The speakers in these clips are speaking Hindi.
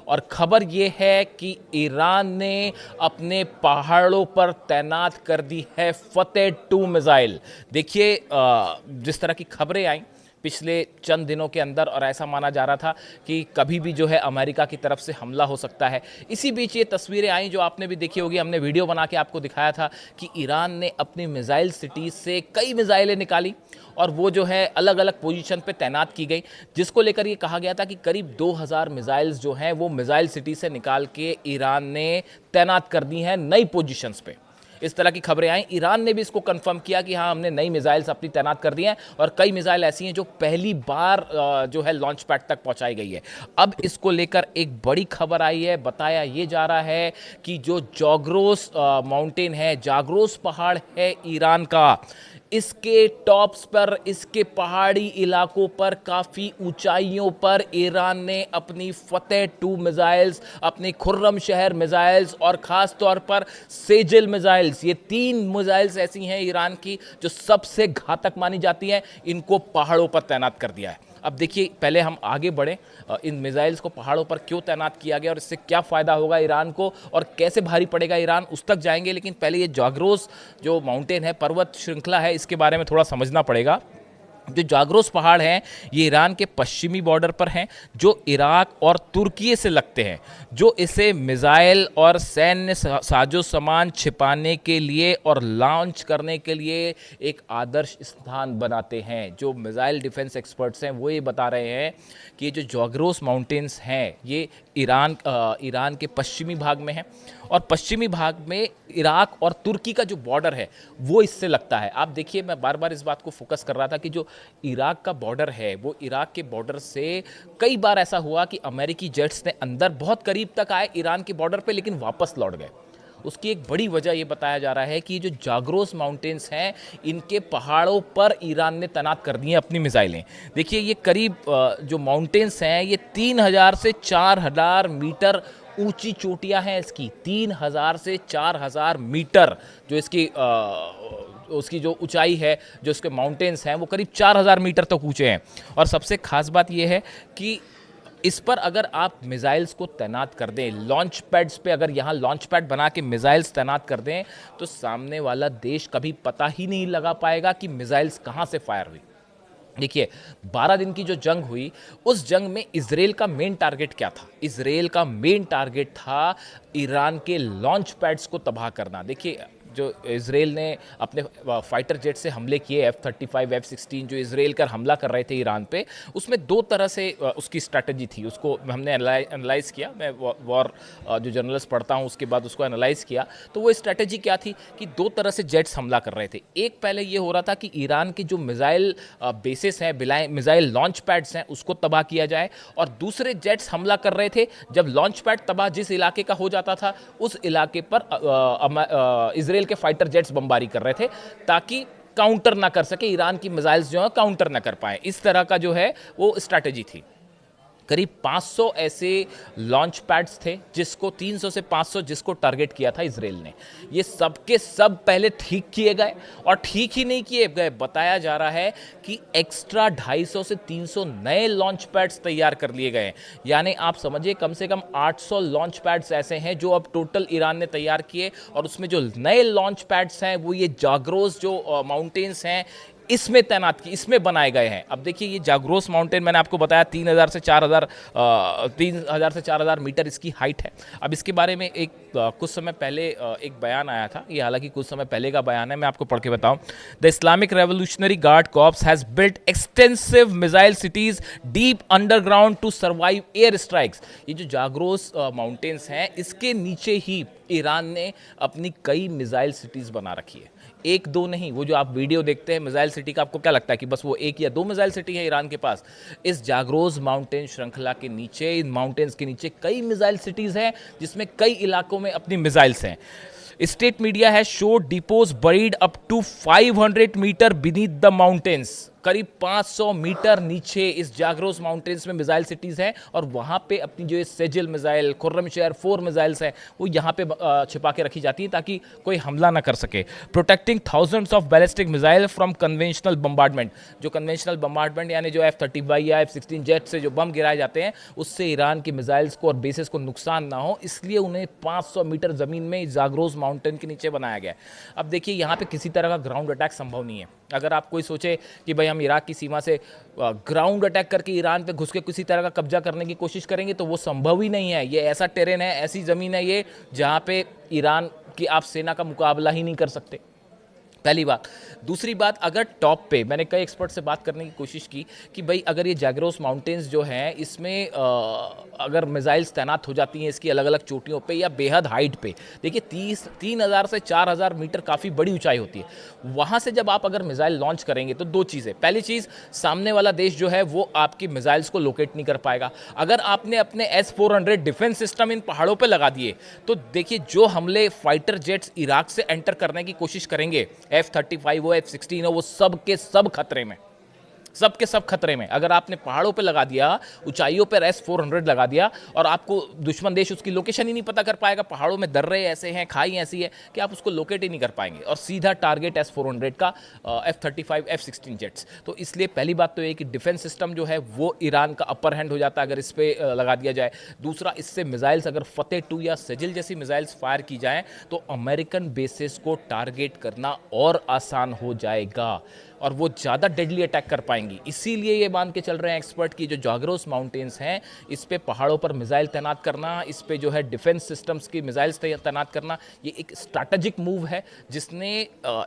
और खबर ये है कि ईरान ने अपने पहाड़ों पर तैनात कर दी है फतेह 2 मिसाइल। देखिए जिस तरह की खबरें आई पिछले चंद दिनों के अंदर, और ऐसा माना जा रहा था कि कभी भी जो है अमेरिका की तरफ से हमला हो सकता है। इसी बीच ये तस्वीरें आई जो आपने भी देखी होगी, हमने वीडियो बना के आपको दिखाया था कि ईरान ने अपनी मिसाइल सिटीज से कई मिसाइलें निकाली और वो जो है अलग अलग पोजीशन पे तैनात की गई, जिसको लेकर ये कहा गया था कि करीब 2000 मिसाइल्स जो हैं वो मिसाइल सिटी से निकाल के ईरान ने तैनात कर दी हैं नई पोजीशंस पे। इस तरह की खबरें आई। ईरान ने भी इसको कंफर्म किया कि हाँ, हमने नई मिसाइल्स अपनी तैनात कर दी हैं और कई मिसाइल ऐसी हैं जो पहली बार जो है लॉन्च पैड तक पहुंचाई गई है। अब इसको लेकर एक बड़ी खबर आई है। बताया ये जा रहा है कि जो जाग्रोस माउंटेन है, जाग्रोस पहाड़ है ईरान का, इसके टॉप्स पर, इसके पहाड़ी इलाकों पर, काफ़ी ऊंचाइयों पर ईरान ने अपनी फतेह 2 मिसाइल्स, अपनी खुर्रम शहर मिसाइल्स और ख़ास तौर पर सेजिल मिसाइल्स, ये 3 मिसाइल्स ऐसी हैं ईरान की जो सबसे घातक मानी जाती हैं, इनको पहाड़ों पर तैनात कर दिया है। अब देखिए, पहले हम आगे बढ़ें, इन मिसाइल्स को पहाड़ों पर क्यों तैनात किया गया और इससे क्या फ़ायदा होगा ईरान को और कैसे भारी पड़ेगा ईरान, उस तक जाएंगे। लेकिन पहले ये जाग्रोस जो माउंटेन है, पर्वत श्रृंखला है, इसके बारे में थोड़ा समझना पड़ेगा। जो जाग्रोस पहाड़ हैं ये ईरान के पश्चिमी बॉर्डर पर हैं, जो इराक और तुर्की से लगते हैं, जो इसे मिसाइल और सैन्य साजो सामान छिपाने के लिए और लॉन्च करने के लिए एक आदर्श स्थान बनाते हैं। जो मिसाइल डिफेंस एक्सपर्ट्स हैं वो ये बता रहे हैं कि ये जो जाग्रोस माउंटेन्स हैं ये ईरान के पश्चिमी भाग में हैं और पश्चिमी भाग में इराक और तुर्की का जो बॉर्डर है वो इससे लगता है। आप देखिए, मैं बार बार इस बात को फोकस कर रहा था कि जो इराक का बॉर्डर है वो इराक के बॉर्डर से कई बार ऐसा हुआ कि अमेरिकी जेट्स ने अंदर बहुत करीब तक आए ईरान के बॉर्डर पे, लेकिन वापस लौट गए। उसकी एक बड़ी वजह ये बताया जा रहा है कि जो जाग्रोस माउंटेन्स हैं इनके पहाड़ों पर ईरान ने तैनात कर दी हैं अपनी मिसाइलें। देखिए, ये करीब जो माउंटेन्स हैं ये 3000 से 4000 मीटर ऊंची चोटियां हैं इसकी। 3000 से 4000 मीटर जो इसकी उसकी जो ऊंचाई है, जो इसके माउंटेन्स हैं वो करीब 4000 मीटर तक ऊंचे हैं। और सबसे खास बात यह है कि इस पर अगर आप मिसाइल्स को तैनात कर दें, लॉन्च पैड्स पे अगर यहाँ लॉन्च पैड बना के मिसाइल्स तैनात कर दें, तो सामने वाला देश कभी पता ही नहीं लगा पाएगा कि मिसाइल्स कहाँ से फायर हुई। देखिए, 12 दिन की जो जंग हुई, उस जंग में इजराइल का मेन टारगेट क्या था? इजराइल का मेन टारगेट था ईरान के लॉन्च पैड्स को तबाह करना। देखिए, जो इजराइल ने अपने फाइटर जेट से हमले किए, F-35 F-16 जो इजराइल कर हमला कर रहे थे ईरान पे, उसमें 2 तरह से उसकी स्ट्रैटेजी थी। उसको हमने एनालाइज़ किया, मैं वॉर जो जर्नलिस्ट पढ़ता हूँ उसके बाद उसको एनालाइज़ किया, तो वो स्ट्रैटेजी क्या थी कि 2 तरह से जेट्स हमला कर रहे थे। एक पहले ये हो रहा था कि ईरान के जो मिसाइल बेसिस हैं, मिसाइल लॉन्च पैड्स हैं, उसको तबाह किया जाए, और दूसरे जेट्स हमला कर रहे थे। जब लॉन्च पैड तबाह जिस इलाके का हो जाता था, उस इलाके पर इजराइल के फाइटर जेट्स बमबारी कर रहे थे ताकि काउंटर ना कर सके, ईरान की मिसाइल्स जो है काउंटर ना कर पाए। इस तरह का जो है वो स्ट्रैटेजी थी। करीब 500 ऐसे लॉन्च पैड्स थे जिसको 300 से 500 जिसको टारगेट किया था इजराइल ने। ये सब के सब पहले ठीक किए गए, और ठीक ही नहीं किए गए, बताया जा रहा है कि एक्स्ट्रा 250 से 300 नए लॉन्च पैड्स तैयार कर लिए गए। यानी आप समझिए कम से कम 800 लॉन्च पैड्स ऐसे हैं जो अब टोटल ईरान ने तैयार किए, और उसमें जो नए लॉन्च पैड्स हैं वो ये जाग्रोस जो माउंटेन्स हैं इसमें तैनात की, इसमें बनाए गए हैं। अब देखिए, ये जाग्रोस माउंटेन मैंने आपको बताया 3000 से 4000 मीटर इसकी हाइट है। अब इसके बारे में एक कुछ समय पहले एक बयान आया था, ये हालांकि कुछ समय पहले का बयान है, मैं आपको पढ़ के बताऊं। The Islamic revolutionary guard corps has built extensive missile cities deep underground to survive air strikes. ये जो जाग्रोस माउंटेन्स हैं इसके नीचे ही ईरान ने अपनी कई मिसाइल सिटीज बना रखी है। 1-2 नहीं, वो जो आप वीडियो देखते हैं मिसाइल सिटी का, आपको क्या लगता है कि बस वो 1 या 2 मिसाइल सिटी है ईरान के पास? इस जाग्रोस माउंटेन श्रृंखला के नीचे, इन माउंटेन्स के नीचे कई मिसाइल सिटीज हैं जिसमें कई इलाकों में अपनी मिसाइल्स हैं। State media has showed depots buried up to 500 metre beneath the mountains. करीब 500 मीटर नीचे इस जागरोस माउंटेन्स में मिसाइल सिटीज़ हैं और वहाँ पे अपनी जो ये सेजिल मिसाइल, खुर्रमशहर 4 मिसाइल्स हैं वो यहाँ पे छिपा के रखी जाती हैं ताकि कोई हमला ना कर सके। Protecting thousands of ballistic missile from conventional bombardment, जो कन्वेंशनल बम्बार्डमेंट यानी जो F-35 या F-16 जेट से जो बम गिराए जाते हैं उससे ईरान की मिसाइल्स को और बेसिस को नुकसान ना हो, इसलिए उन्हें 500 मीटर ज़मीन में जागरोस माउंटेन के नीचे बनाया गया है। अब देखिए यहाँ पे किसी तरह का ग्राउंड अटैक संभव नहीं है। अगर आप कोई सोचे कि भाई हम इराक की सीमा से ग्राउंड अटैक करके ईरान पे घुस के किसी तरह का कब्जा करने की कोशिश करेंगे तो वो संभव ही नहीं है। ये ऐसा टेरेन है, ऐसी ज़मीन है ये जहाँ पे ईरान की आप सेना का मुकाबला ही नहीं कर सकते, पहली बात। दूसरी बात, अगर टॉप पे मैंने कई एक्सपर्ट से बात करने की कोशिश की कि भाई अगर ये जागरोस माउंटेन्स जो हैं इसमें अगर मिसाइल्स तैनात हो जाती हैं इसकी अलग अलग चोटियों पे या बेहद हाइट पे, देखिए 3,000 से 4,000 मीटर काफ़ी बड़ी ऊंचाई होती है। वहाँ से जब आप अगर मिसाइल लॉन्च करेंगे तो दो चीज़ें, पहली चीज़ सामने वाला देश जो है वो आपकी मिसाइल्स को लोकेट नहीं कर पाएगा। अगर आपने अपने S-400 डिफेंस सिस्टम इन पहाड़ों पर लगा दिए तो देखिए जो हमले फाइटर जेट्स इराक से एंटर करने की कोशिश करेंगे, F-35 हो, F-16 हो, वो सब के सब खतरे में, सब के सब खतरे में। अगर आपने पहाड़ों पे लगा दिया, ऊंचाइयों पर S-400 लगा दिया और आपको दुश्मन देश उसकी लोकेशन ही नहीं पता कर पाएगा, पहाड़ों में दर्रे ऐसे हैं, खाई ऐसी है कि आप उसको लोकेट ही नहीं कर पाएंगे और सीधा टारगेट S-400 का F-35 F-16 जेट्स। तो इसलिए पहली बात तो ये कि डिफेंस सिस्टम जो है वो ईरान का अपर हैंड हो जाता है अगर इस पर लगा दिया जाए। दूसरा, इससे मिसाइल्स अगर फतेह 2 या सेजिल जैसी मिसाइल्स फायर की जाएँ तो अमेरिकन बेसिस को टारगेट करना और आसान हो जाएगा और वो ज़्यादा डेडली अटैक कर पाएंगी। इसीलिए ये मान के चल रहे हैं एक्सपर्ट की जो जागरोस माउंटेन्स हैं इस पे पहाड़ों पर मिसाइल तैनात करना, इस पे जो है डिफेंस सिस्टम्स की मिसाइल्स तैनात करना, ये एक स्ट्रैटेजिक मूव है जिसने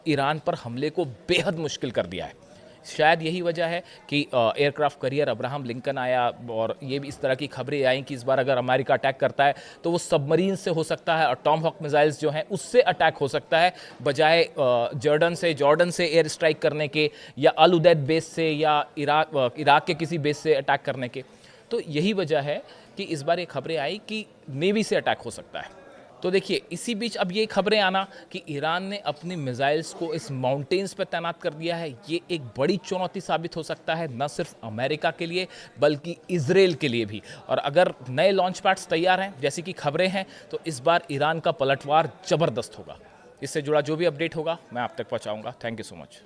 ईरान पर हमले को बेहद मुश्किल कर दिया है। शायद यही वजह है कि एयरक्राफ्ट करियर अब्राहम लिंकन आया और ये भी इस तरह की खबरें आई कि इस बार अगर अमेरिका अटैक करता है तो वो सबमरीन से हो सकता है और टॉमहॉक मिसाइल्स जो हैं उससे अटैक हो सकता है बजाय जॉर्डन से एयर स्ट्राइक करने के या अल उदैद बेस से या इराक के किसी बेस से अटैक करने के। तो यही वजह है कि इस बार ये खबरें आई कि नेवी से अटैक हो सकता है। तो देखिए इसी बीच अब ये खबरें आना कि ईरान ने अपनी मिसाइल्स को इस माउंटेन्स पर तैनात कर दिया है, ये एक बड़ी चुनौती साबित हो सकता है न सिर्फ अमेरिका के लिए बल्कि इजराइल के लिए भी। और अगर नए लॉन्च पैड्स तैयार हैं जैसी कि खबरें हैं तो इस बार ईरान का पलटवार ज़बरदस्त होगा। इससे जुड़ा जो भी अपडेट होगा मैं आप तक पहुँचाऊँगा। Thank you so much.